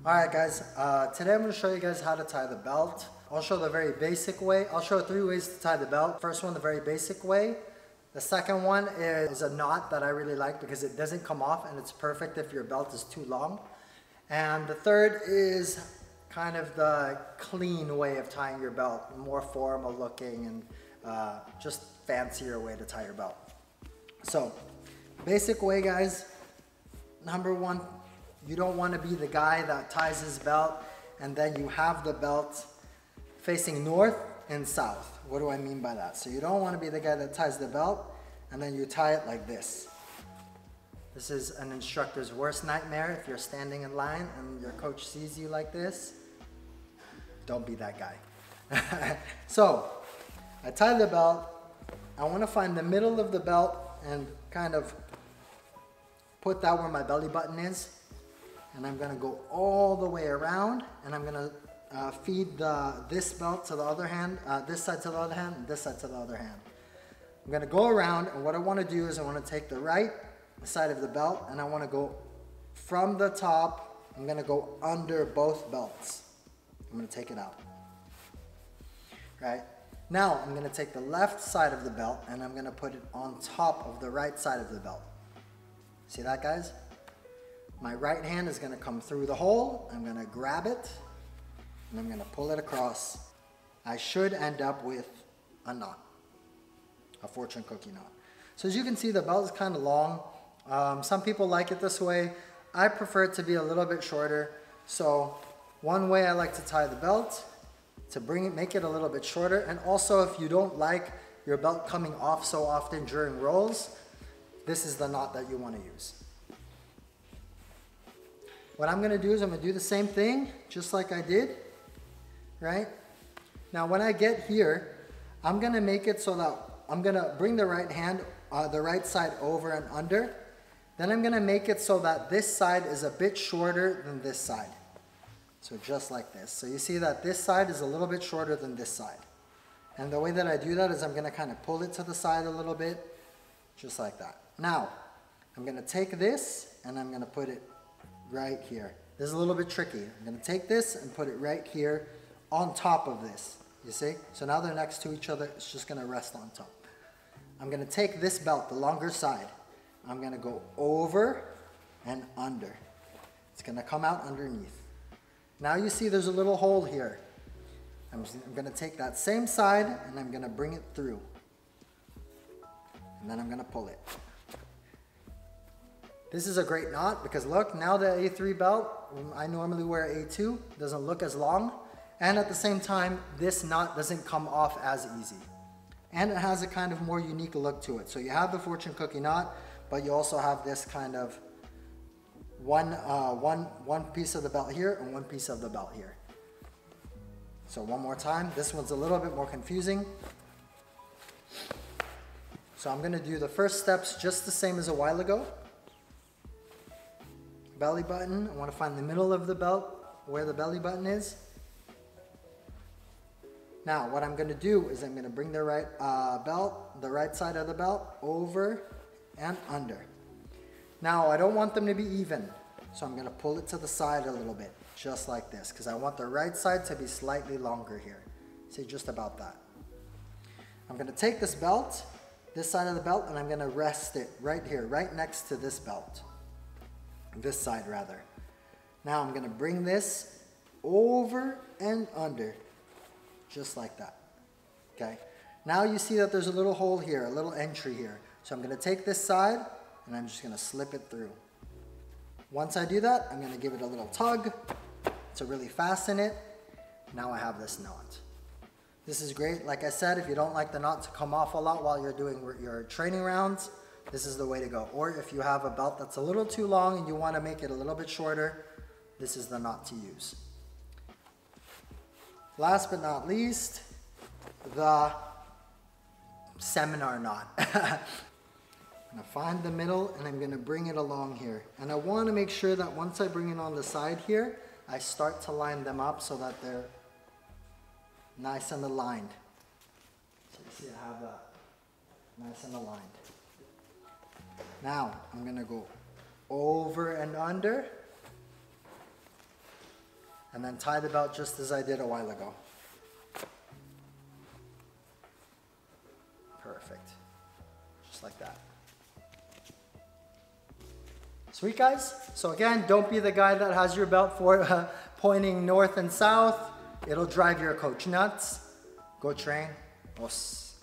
Alright guys, today I'm going to show you guys how to tie the belt. I'll show the very basic way. I'll show 3 ways to tie the belt. First one, the very basic way. The second one is a knot that I really like because it doesn't come off and it's perfect if your belt is too long. And the third is kind of the clean way of tying your belt, more formal looking and just fancier way to tie your belt. So, basic way guys, number one, you don't want to be the guy that ties his belt and then you have the belt facing north and south. What do I mean by that? So you don't want to be the guy that ties the belt and then you tie it like this. This is an instructor's worst nightmare. If you're standing in line and your coach sees you like this, don't be that guy. So I tie the belt. I want to find the middle of the belt and kind of put that where my belly button is. And I'm going to go all the way around and I'm going to feed this belt to the other hand, this side to the other hand, and this side to the other hand. I'm going to go around, and what I want to do is I want to take the right side of the belt and I want to go from the top. I'm going to go under both belts. I'm going to take it out. Right? Now I'm going to take the left side of the belt and I'm going to put it on top of the right side of the belt. See that, guys? My right hand is going to come through the hole. I'm going to grab it and I'm going to pull it across. I should end up with a knot, a fortune cookie knot. So as you can see, the belt is kind of long. Some people like it this way. I prefer it to be a little bit shorter. So one way I like to tie the belt, to make it a little bit shorter. And also if you don't like your belt coming off so often during rolls, this is the knot that you want to use. What I'm going to do is I'm going to do the same thing just like I did, right? Now when I get here, I'm going to make it so that I'm going to bring the right hand, the right side over and under. Then I'm going to make it so that this side is a bit shorter than this side. So just like this. So you see that this side is a little bit shorter than this side. And the way that I do that is I'm going to kind of pull it to the side a little bit, just like that. Now, I'm going to take this and I'm going to put it right here. This is a little bit tricky. I'm going to take this and put it right here on top of this. You see? So now they're next to each other. It's just going to rest on top. I'm going to take this belt, the longer side. I'm going to go over and under. It's going to come out underneath. Now you see there's a little hole here. I'm going to take that same side and I'm going to bring it through. And then I'm going to pull it. This is a great knot because look, now the A3 belt, I normally wear A2, doesn't look as long. And at the same time, this knot doesn't come off as easy. And it has a kind of more unique look to it. So you have the fortune cookie knot, but you also have this kind of one piece of the belt here and one piece of the belt here. So one more time, this one's a little bit more confusing. So I'm going to do the first steps just the same as a while ago. Belly button, I want to find the middle of the belt where the belly button is. Now what I'm going to do is I'm going to bring the right the right side of the belt over and under. Now I don't want them to be even, so I'm going to pull it to the side a little bit, just like this, because I want the right side to be slightly longer here. See, just about that. I'm going to take this belt, this side of the belt, and I'm going to rest it right here, right next to this belt. This side rather. Now I'm going to bring this over and under, just like that. Okay. Now you see that there's a little hole here, a little entry here. So I'm going to take this side and I'm just going to slip it through. Once I do that, I'm going to give it a little tug to really fasten it. Now I have this knot. This is great. Like I said, if you don't like the knot to come off a lot while you're doing your training rounds, this is the way to go. Or if you have a belt that's a little too long and you want to make it a little bit shorter, this is the knot to use. Last but not least, the seminar knot. I'm going to find the middle and I'm going to bring it along here. And I want to make sure that once I bring it on the side here, I start to line them up so that they're nice and aligned. So you see I have that nice and aligned. Now I'm going to go over and under and then tie the belt just as I did a while ago. Perfect. Just like that. Sweet, guys. So again, don't be the guy that has your belt for pointing north and south. It'll drive your coach nuts. Go train. Os.